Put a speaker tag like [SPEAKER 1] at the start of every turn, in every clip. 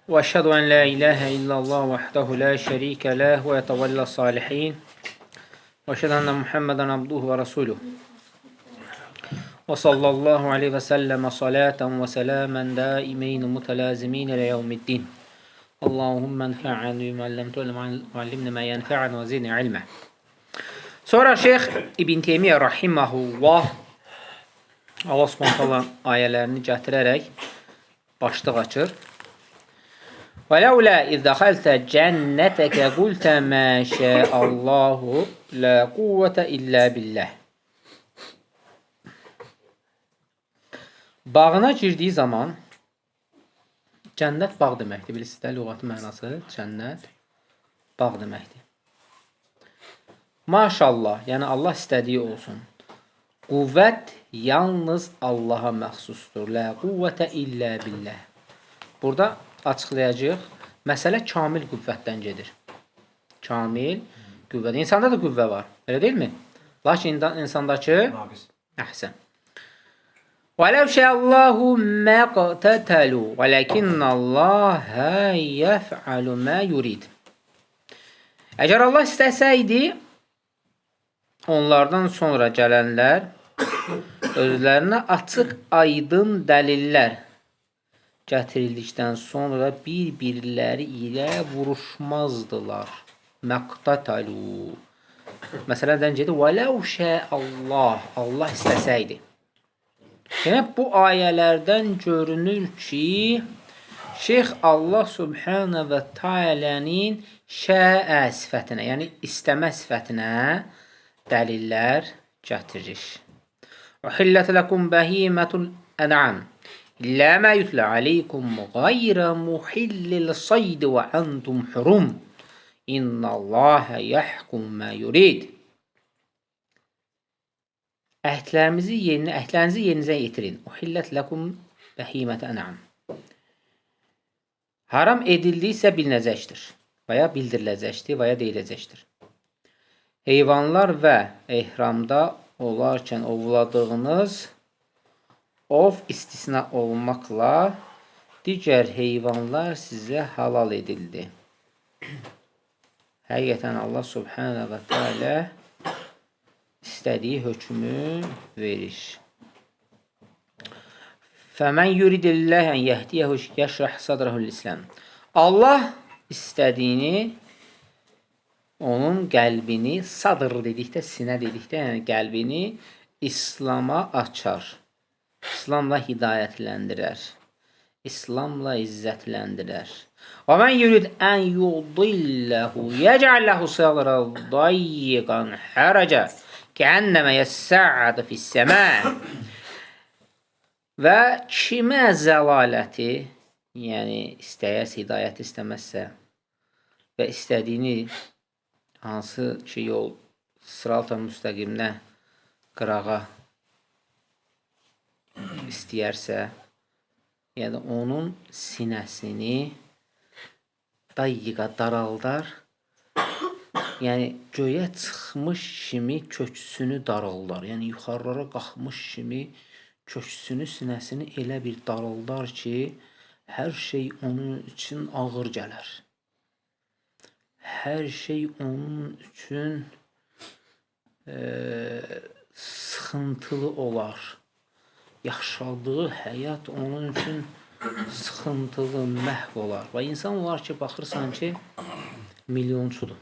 [SPEAKER 1] وأشهد أن لا إله إلا الله وحده لا شريك له ويتولى الصالحين وأشهد أن محمدا عبده ورسوله وصلى الله عليه وسلم صلاة وسلاما دائمين متلازمين إلى يوم الدين اللهم انفعنا بما علمتنا وعلمنا ما ينفعنا وزدنا علما. Sonra Şeyx İbn Teymiyyə rahimehullah Allah Subhanahu ayələrini gətirərək başlıq açır. وَلَوْلَا إِذْ دَخَلْتَ جَنَّتَكَ قُلْتَ مَا شَاءَ اللَّهُ لَا قُوَّةَ إِلَّا بِاللَّهِ. Bağına girdiyi zaman cənnət bağ deməkdir. Bilirsiniz də lüğəti mənası cənnət bağ deməkdir. Maşallah, yəni Allah istədiyi olsun. Qüvvət yalnız Allaha məxsusdur. La quvvətə illə billah. Burada açıqlayacağıq. Məsələ kamil qüvvətdən gedir. Kamil qüvvət. İnsanda da qüvvə var. Elə deyilmi? Lakin insandakı əhsən. وَلَوْ شَاءَ اللَّهُ مَا اقْتَتَلُوا وَلَكِنَّ اللَّهَ يَفْعَلُ مَا يُرِيدُ. Əgər Allah istəsəydi, onlardan sonra gələnlər özlərinə açıq, aydın dəlillər gətirildikdən sonra bir-birləri ilə vuruşmazdılar. Məqtətəlu. Məsələdən gedir. وَلَوْ شَاءَ اللَّهُ. Allah istəsəydi. Yəni, bu ayələrdən görünür ki, Şeyx Allah Subhanahu və Teala'nın şəə sifətinə, yəni istəmə sifətinə dəlillər gətirir. وَحِلَّتْ لَكُمْ بَهِيمَةُ الْأَنْعَامِ إِلَّا مَا يُتْلَى عَلَيْكُمْ غَيْرَ مُحِلِّ الصَّيْدِ وَأَنْتُمْ حُرُمٌ إِنَّ اللَّهَ يَحْكُمُ مَا يُرِيدُ. Əhdlərinizi yerinizə yetirin. Uhillət ləkum bəhimət ən'am. Haram edildiysə bilinəcəkdir və ya bildiriləcəkdir və ya deyiləcəkdir. Heyvanlar və ehramda olarkən ovladığınız ov istisna olmaqla digər heyvanlar sizə halal edildi. Həqiqətən Allah Subhanahu və Teala istədiyi hökmü verir. Fəmən yuridilləh ən yəhdiyəhu yəşrəh sadrahul İslam. Allah istədiyini, onun qəlbini, sadr dedikdə, sinə dedikdə, yəni qəlbini İslam'a açar. İslamla hidayətləndirər. İslamla izzətləndirər. Və mən yurid ən yudilləhu yəcəlləhu sadra dayyiqan hərəcə kənnəmə yəssə'adə fissəmə. Və kimə zəlaləti, yəni istəyərsə, hidayət istəməzsə və istədiyini hansı ki yol sırat-ı müstəqimlə qırağa istəyərsə, yəni onun sinəsini dayyiqa daraldar, yəni göyə çıxmış kimi köksünü daraldar, yəni yuxarılara qalxmış kimi köksünü, sinəsini elə bir daraldar ki, hər şey onun üçün ağır gələr. Hər şey onun üçün sıxıntılı olar. Yaşadığı həyat onun üçün sıxıntılı, məhv olar. Və insan var ki, baxırsan ki, milyonçudur.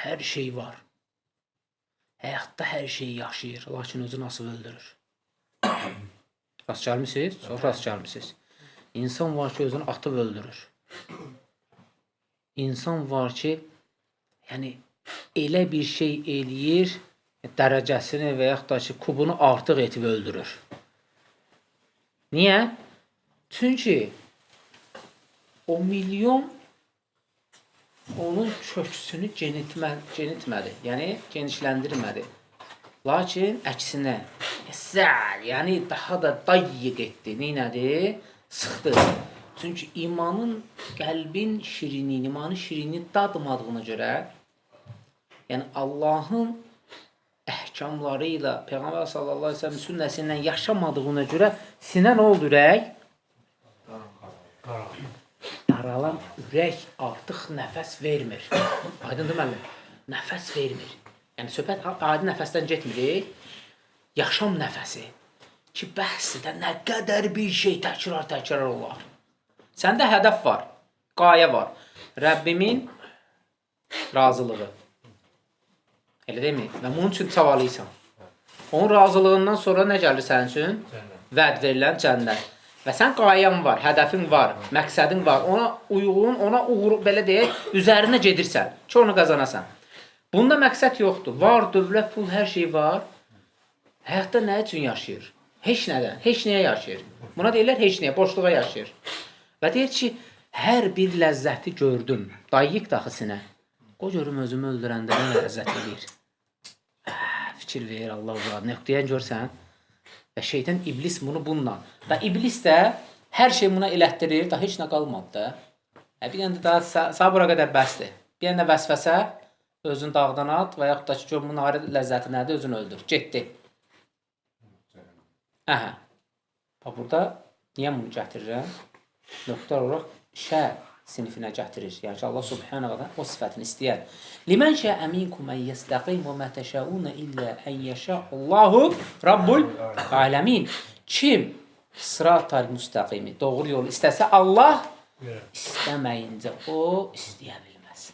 [SPEAKER 1] Hər şey var. Həyatda hər şey yaşayır, lakin özü nasıl öldürür. Rast gəlmişsiniz? Çox rast gəlmişsiniz. İnsan var ki, özünü atıb öldürür. İnsan var ki, yəni elə bir şey eləyir, dərəcəsini və yaxud da ki, kubunu artıq etib öldürür. Niyə? Çünki o milyon onun köksünü genitmədi, yəni genişləndirmədi. Lakin əksinə, yəni daha da dayyiq etdi. Neynədir? Sıxdı. Çünki imanın, qəlbin şirinliğini, imanın şirinliğini dadmadığına görə, yəni Allahın əhkamları ilə Peyğəmbər sallallahu əleyhi və səlləm sünnəsi ilə yaşamadığına görə sinə nə oldu ürək? Daralan ürək artıq nəfəs vermir. Aydındır müəllim? Nəfəs vermir. Yəni, söhbət adi nəfəsdən getmir. Yaşam nəfəsi. Ki, bəhsdə nə qədər bir şey təkrar olar. Səndə hədəf var, qayə var. Rəbbimin razılığı. Elə deyilmi? Və bunun üçün çabalıysan. Onun razılığından sonra nə gəlir sənin üçün? Vəd verilən cənnət. Və sən qayən var, hədəfin var, məqsədin var. Ona uyğun, ona uğur, belə deyək, üzərinə gedirsən ki, onu qazanasan. Bunda məqsəd yoxdur. Var, dövlət, pul, hər şey var. Həyatda nə üçün yaşayır? Heç nədən, heç nəyə yaşayır. Buna deyirlər, heç nəyə, boşluğa yaşayır. Və deyir ki, hər bir ləzzəti gördüm. Dayyıq daxısına. O görüm özümü öldürəndə nə ləzzət edir. Fikir ver, Allah uzaq. Nöqtəyən görsən. Və şeytan, iblis bunu bununla. Və iblis də hər şey buna elətdirir. Da heç nə qalmadı da. Bir yəndə daha sağ bura qədər bəsdir. Bir yəndə vəsvəsə özün dağdan at və yaxud da ki, bunun ayrı ləzzəti nədir? Özünü öldür. Getdi. Əhə. Burada niyə bunu gətirirəm? Nöqtə olaraq şər sinifinə gətirir. Yəni ki, Allah subhanahu o sifətini istəyər. Limən şə'ə minkum ən yəstəqim və mə təşəunə illə ən yəşə'ullahu Rabbul aləmin. Kim sıratal müstəqimi, doğru yolu istəsə Allah, istəməyincə o istəyə bilməz.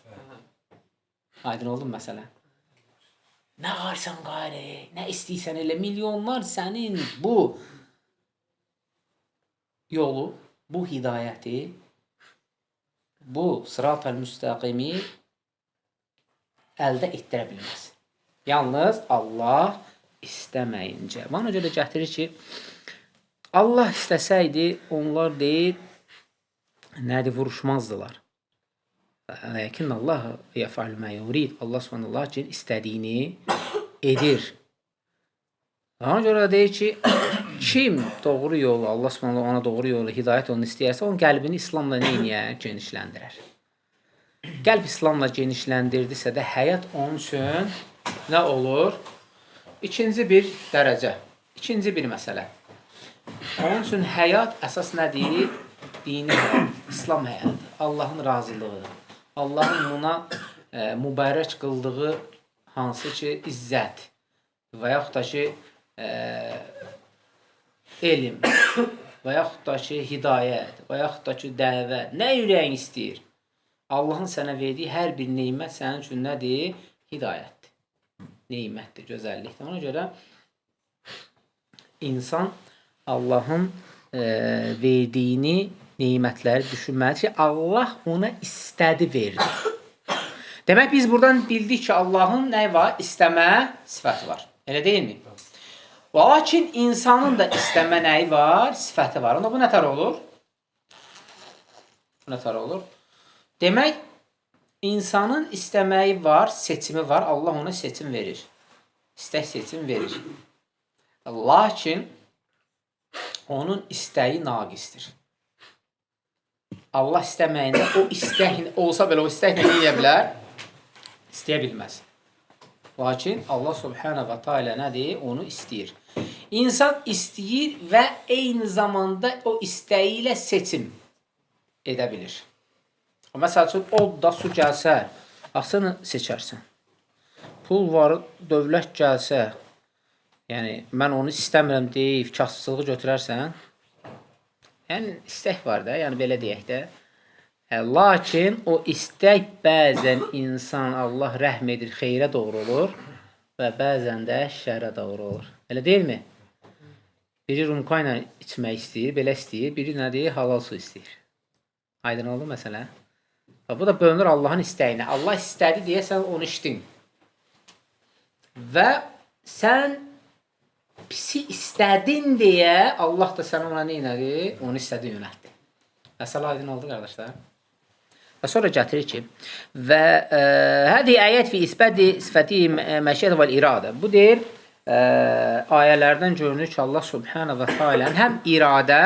[SPEAKER 1] Aydın oldu mu məsələ? Nə qarsan qari, nə istəyirsən elə milyonlar sənin bu yolu, bu hidayəti, bu sıratal müstəqimi əldə etdirə bilməz. Yalnız Allah istəməyincə. Bana görə gətirir ki, Allah istəsəydi, onlar deyil, nədir, vuruşmazdılar. Lakin Allah yəfəl mə yurid. Allah subhanallah ki, istədiyini edir. Bana görə deyir ki, kim doğru yolu, Allah subhanallah ona doğru yolu, hidayət onu istəyərsə, onun qəlbini İslamla neyniyə? Genişləndirər. Qəlb İslamla genişləndirdisə də həyat onun üçün nə olur? İkinci bir dərəcə, ikinci bir məsələ. Onun üçün həyat əsas nədir? Dini həyat, İslam həyatı, Allahın razılığı, Allahın ona mübarək qıldığı hansı ki, izzət və yaxud da ki, elm və yaxud da ki, hidayət və yaxud da ki, dəvət, nə ürəyin istəyir? Allahın sənə verdiyi hər bir neymət sənin üçün nədir? Hidayətdir. Neymətdir, gözəllikdir. Ona görə insan Allahın verdiyini, neymətləri düşünməlidir ki, Allah ona istədi verdi. Demək, biz buradan bildik ki, Allahın nə var? İstəmə sifəti var. Elə deyilmi? Lakin insanın da istəmə nəyi var? Sifəti var. Onda bu nətər olur? Bu nətər olur? Demək, insanın istəməyi var, seçimi var. Allah ona seçim verir. İstək seçim verir. Lakin onun istəyi naqisdir. Allah istəməyində o istək olsa belə o istəklə eləyə bilər? İstəyə bilməz. Lakin Allah subhanahu wa ta'ala nədir? Onu istəyir. İnsan istəyir və eyni zamanda o istəyi ilə seçim edə bilir. Məsəl üçün, odda su gəlsə, asını seçərsən. Pul var, dövlət gəlsə, yəni mən onu istəmirəm deyib, kasıçılığı götürərsən, yəni istək var da, yəni belə deyək də. Lakin o istək bəzən insan Allah rəhm edir, xeyrə doğru olur və bəzən də şərə doğru olur. Elə deyilmi? Biri rumka ilə içmək istəyir, belə istəyir, biri nədir? Halal su istəyir. Aydın oldu məsələ? Bu da bölünür Allahın istəyinə. Allah istədi deyə sən onu içdin. Və sən pisi istədin deyə Allah da sən ona neynədir? Onu istədi yönətdi. Məsələ aydın oldu, qardaşlar. Və sonra gətirir ki, və hədi ayət fi isbədi sifəti məşiyyət və iradə. Bu deyir, ayələrdən görünür ki, Allah subhanahu və teala'nın həm iradə,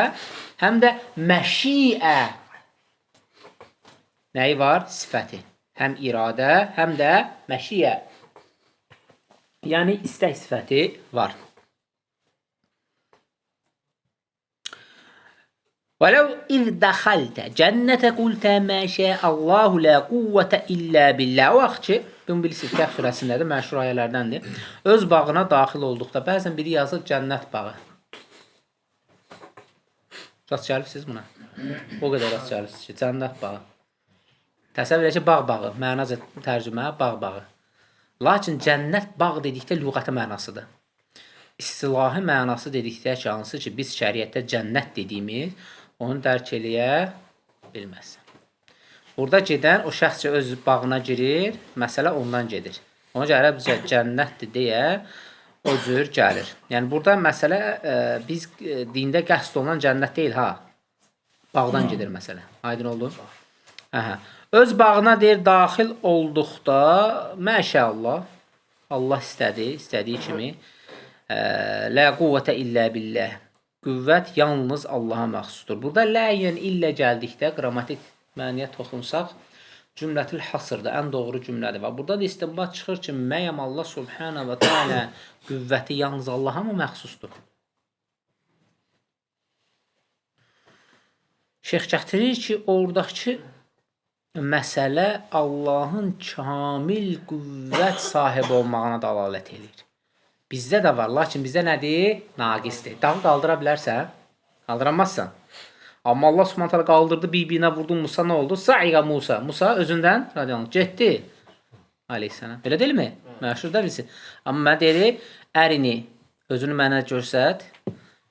[SPEAKER 1] həm də məşiyə nəyi var? Sifəti. Həm iradə, həm də məşiyə. Yəni, istək sifəti var. وَلَوْ اِذْ دَخَلْتَ جَنَّةَ قُلْتَ مَا شَاءَ اللّٰهُ لَا قُوَّةَ إِلَّا بِاللّٰهِ. O vaxt ki, bunu bilirsiniz, Kəhf surəsindədir, məşhur ayələrdəndir. Öz bağına daxil olduqda, bəzən biri yazır cənnət bağı. Rast gəlibsiniz buna? O qədər rast gəlibsiniz ki, cənnət bağı. Təsəvvür edək ki, bağ bağı, mənaca tərcümə, bağ bağı. Lakin cənnət bağ dedikdə lüğəti mənasıdır. İstilahi mənası dedikdə ki, hansı ki, biz şəriətdə cənnət dediyimiz, onu dərk eləyə bilməz. Burada gedən o şəxs ki, öz bağına girir, məsələ ondan gedir. Ona görə bizə cənnətdir deyə o cür gəlir. Yəni, burada məsələ biz dində qəsd olunan cənnət deyil, ha. Bağdan gedir məsələ. Aydın oldu? Aha. Öz bağına deyir, daxil olduqda, məşəllah, Allah istədi, istədiyi kimi, lə quvvətə illə billəh. Qüvvət yalnız Allaha məxsusdur. Burada ləyən illə gəldikdə, qrammatik məniyə toxunsaq, cümlətül hasırdır, ən doğru cümlədir. Və burada da istinbat çıxır ki, məyəm Allah subhanə və teala qüvvəti yalnız Allaha mı məxsusdur? Şeyx gətirir ki, oradakı məsələ Allahın kamil qüvvət sahibi olmağına dalalət edir. Bizdə də var, lakin bizdə nədir? Naqisdir. Dağı qaldıra bilərsən, qaldıramazsan. Amma Allah subhanət hələ qaldırdı, bir-birinə vurdu, Musa nə oldu? Sa'iqa Musa. Musa özündən radiyalı getdi. Aleyhisselam. Belə deyil mi? Məşhur da bilsin. Amma mən deyir, ərini, özünü mənə görsət.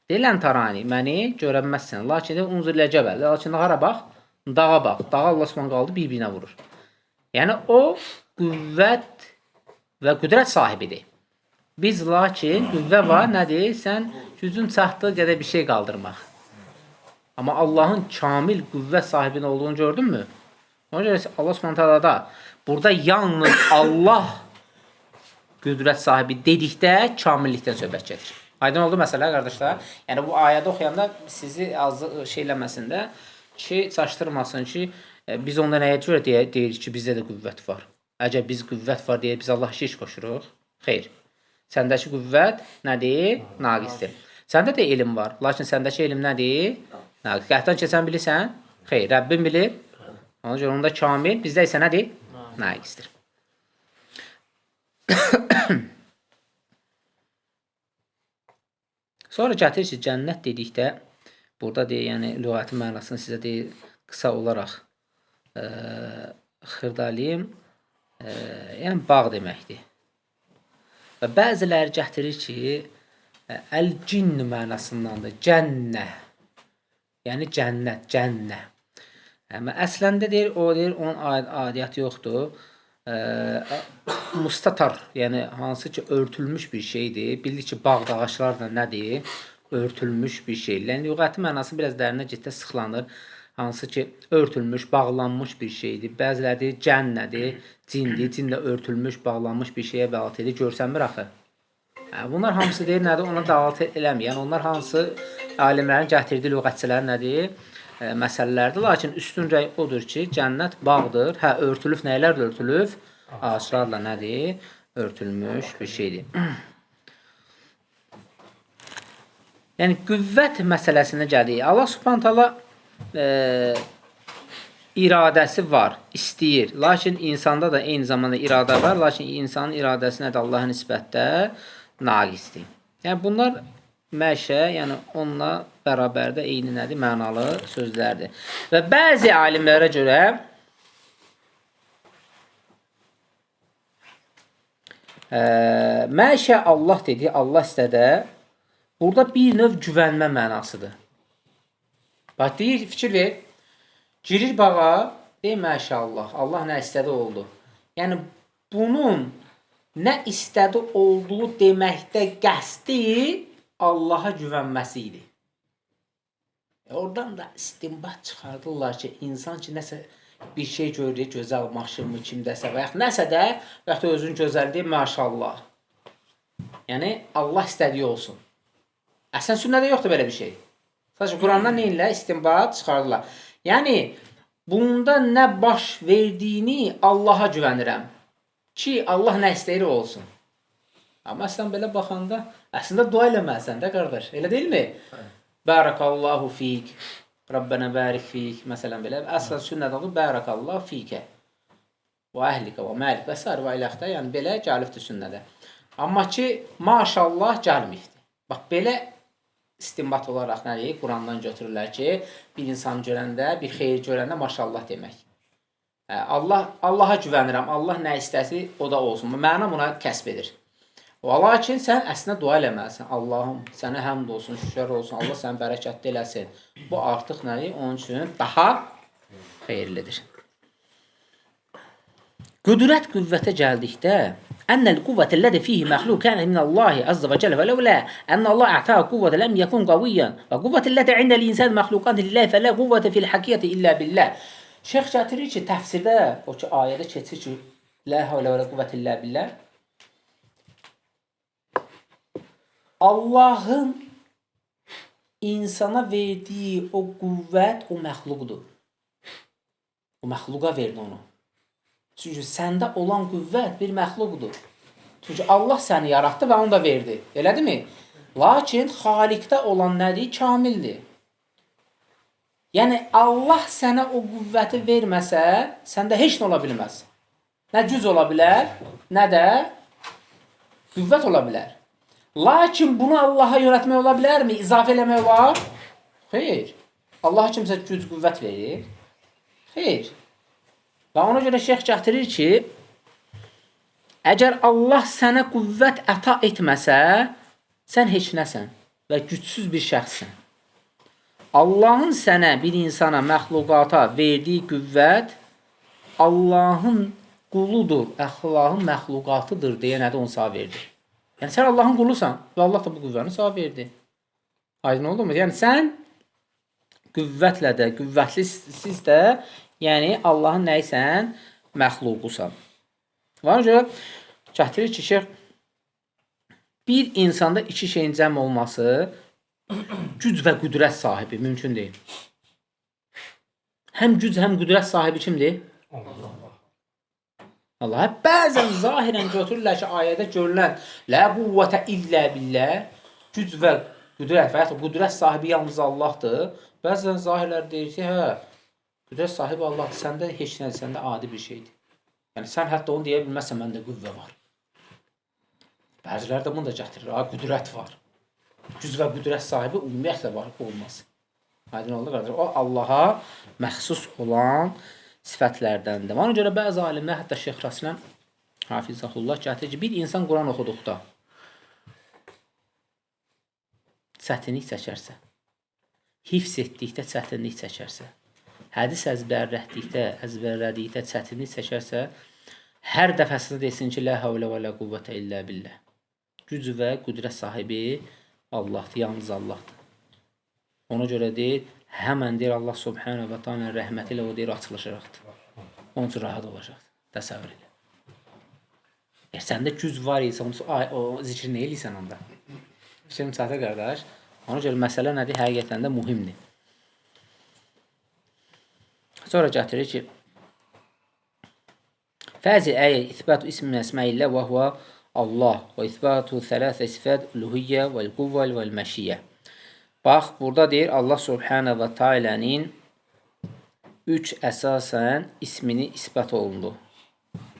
[SPEAKER 1] Deyilən tarani, məni görənməzsən. Lakin də unzur ilə cəbəl. Lakin hara bax? Dağa bax. Dağa Allah subhanət qaldı, bir-birinə vurur. Yəni, o qüvvət və qüdrət sahibidir. Biz lakin qüvvə var, nədir? Sən gücün çatdığı qədər bir şey qaldırmaq. Amma Allahın kamil qüvvət sahibinin olduğunu gördünmü? Ona görə Allah subhanət da burada yalnız Allah qüdrət sahibi dedikdə kamillikdən söhbət gedir. Aydın oldu məsələ, qardaşlar? Yəni, bu ayədə oxuyanda sizi az şeyləməsin də ki, çaşdırmasın ki, biz onda nəyə görə deyirik ki, bizdə də qüvvət var. Əgər biz qüvvət var deyə biz Allah şiş qoşuruq. Xeyr. Səndəki qüvvət nədir? Naqisdir. Səndə də elm var. Lakin səndəki elm nədir? Naqis. Qəhdən keçən bilirsən? Xeyr. Rəbbim bilir. Ona görə onda kamil. Bizdə isə nədir? Naqisdir. Sonra gətirir ki, cənnət dedikdə, burada deyir, yəni lüğəti mənasını sizə deyir, qısa olaraq xırdalayım, yəni bağ deməkdir. Və bəziləri gətirir ki, əl-cinn mənasındandır, cənnə, yəni cənnət, cənnə. Əsləndə deyir, o deyir, onun adiyyatı yoxdur. Mustatar, yəni hansı ki, örtülmüş bir şeydir. Bilir ki, bağ ağaçlarla nədir? Örtülmüş bir şey. Yəni, lüğəti mənası biraz dərinə getdə sıxlanır. Hansı ki, örtülmüş, bağlanmış bir şeydir. Bəziləri deyir, cənnədir, cindir, cinlə örtülmüş, bağlanmış bir şeyə dəlalət edir. Görsənmir axı. Bunlar hamısı deyir, nədir? Ona dəlalət eləmir. Yəni, onlar hansı alimlərin gətirdiyi lüğətçilərin nədir? Məsələlərdir. Lakin üstün rəy odur ki, cənnət bağdır. Hə, örtülüb, nəylərlə örtülüb? Ağaçlarla nədir? Örtülmüş bir şeydir. Yəni, qüvvət məsələsinə gəlir. Allah subhanət hala iradəsi var, istəyir. Lakin insanda da eyni zamanda iradə var. Lakin insanın iradəsi nədir? Allah'a nisbətdə naqisdir. Yəni, bunlar məşə, yəni onunla bərabərdə eyni nədir? Mənalı sözlərdir. Və bəzi alimlərə görə məşə Allah dedi, Allah istədə, burada bir növ güvənmə mənasıdır. Bax, deyir, fikir ver, girir bağa, deyir, məşəllah, Allah nə istədi oldu. Yəni, bunun nə istədi olduğu deməkdə qəsdi Allaha güvənməsi idi. Oradan da istinbat çıxardırlar ki, insan ki, nəsə bir şey görür, gözəl maşınmı, kimdəsə və yaxud nəsə də, və yaxud özünün gözəlliyi, məşallah. Yəni, Allah istədiyi olsun. Əslən, sünnədə yoxdur belə bir şey. Sadəcə, Qurandan neyinlə istinbat çıxardırlar. Yəni, bunda nə baş verdiyini Allaha güvənirəm ki, Allah nə istəyir olsun. Amma əslən, belə baxanda, əslində dua eləməlisən də, qardaş. Elə deyilmi? Bərakallahu fik. Rabbənə bərik fik, məsələn belə. Əsas sünnət olur, bərakallah fikə və əhlikə və məlik və s. və iləxdə, yəni belə gəlibdir sünnədə. Amma ki, maşallah gəlməkdir. Bax, belə istinbat olaraq nədir? Qurandan götürürlər ki, bir insan görəndə, bir xeyir görəndə maşallah demək. Allaha güvənirəm, Allah nə istəsi, o da olsun. Məna buna kəsb edir. Və lakin sən əslində dua eləməlisən. Allahım, sənə həmd olsun, şükür olsun, Allah səni bərəkətli eləsin. Bu artıq nədir? Onun üçün daha xeyirlidir. Qüdrət qüvvətə gəldikdə, ənəl qüvvətə lədə fihi məxluq kənə minəllahi azza və cələ və ləvlə ənə Allah ətə qüvvətə ləm yəkun qaviyyan və qüvvətə lədə indəl insən məxluqan lillahi fələ qüvvətə fil həqiyyəti illə billəh. Şeyx gətirir ki, təfsirdə, o ki, ayədə keçir ki, lə həvlə və lə qüvvətə illə billəh. Allahın insana verdiyi o qüvvət, o məxluqdur. O məxluqa verdi onu. Çünki səndə olan qüvvət bir məxluqdur. Çünki Allah səni yaratdı və onu da verdi. Elədirmi? Lakin xalikdə olan nədir? Kamildir. Yəni, Allah sənə o qüvvəti verməsə, səndə heç nə ola bilməz. Nə güc ola bilər, nə də qüvvət ola bilər. Lakin bunu Allaha yönətmək ola bilərmi? İzafə eləmək olar? Xeyr. Allah kimsə güc, qüvvət verir? Xeyr. Və ona görə şeyx gətirir ki, əgər Allah sənə qüvvət əta etməsə, sən heç nəsən və gücsüz bir şəxssən. Allahın sənə, bir insana, məxluqata verdiyi qüvvət Allahın quludur, əxlaqın məxluqatıdır deyə nədir onu sağ verdi. Yəni, sən Allahın qulusan və Allah da bu qüvvəni sağ verdi. Aydın oldu mu? Yəni, sən qüvvətlə də, qüvvətlisiz də, yəni, Allahın nəysən? Məxluqusan. Və ona görə gətirir ki, şeyx, bir insanda iki şeyin cəm olması güc və qüdrət sahibi mümkün deyil. Həm güc, həm qüdrət sahibi kimdir? Allah. Bəzən zahirən götürürlər ki, ayədə görülən lə quvvətə illə billə, güc və qüdrət və ya qüdrət sahibi yalnız Allahdır. Bəzən zahirlər deyir ki, hə, qüdrət sahibi Allahdır, səndə heç nədir, səndə adi bir şeydir. Yəni, sən hətta onu deyə bilməzsən, məndə qüvvə var. Bəzilər də bunu da gətirir, qüdrət var. Güc və qüdrət sahibi ümumiyyətlə var, olmaz. Aydın oldu, qardaşlar. O, Allaha məxsus olan sifətlərdəndir. Ona görə bəzi alimlər, hətta Şeyx Rasilən, Hafizəhullah gətirir ki, bir insan Quran oxuduqda çətinlik çəkərsə, hifz etdikdə çətinlik çəkərsə, hədis əzbərlədikdə çətinlik çəkərsə, hər dəfəsində desin ki, lə həvlə və lə quvvətə illə billə. Güc və qüdrət sahibi Allahdır, yalnız Allahdır. Ona görə deyir, həmən deyir Allah subhanə və ta'ala rəhməti ilə o deyir açılışıraqdır. Onun üçün rahat olacaqdır. Təsəvvür elə. Səndə güc var isə, o zikri nə eləysən onda? Fikrim çatır, qardaş. Ona görə məsələ nədir? Həqiqətən də mühimdir. Sonra gətirir ki, fəzi əyə isbatu ismin əsməyillə və huvə Allah və isbatu thələthə sifət uluhiyyə vəl-quvvəl vəl-məşiyyə. Bax, burada deyir Allah subhanə və tealənin 3 əsasən ismini isbat olundu.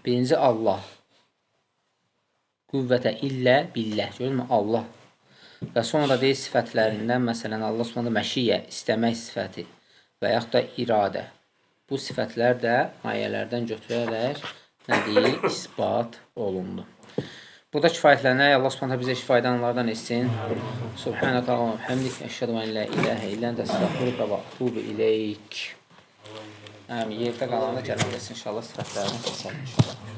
[SPEAKER 1] Birinci Allah. Qüvvətə illə billə. Görür mü? Allah. Və sonra deyir sifətlərindən, məsələn, Allah subhanə məşiyyə, istəmək sifəti və yaxud da iradə. Bu sifətlər də ayələrdən götürərək nə deyir? İsbat olundu. Burada kifayətlənək, Allah subhanə bizə kifayədanlardan etsin. Subhanəkə Allahumma və həmdik, əşhədu ən la iləhə illən də əstəğfiruka və ətubu ileyk. Yerdə qalanında gələn desin, inşallah sifətlərini seçəlim.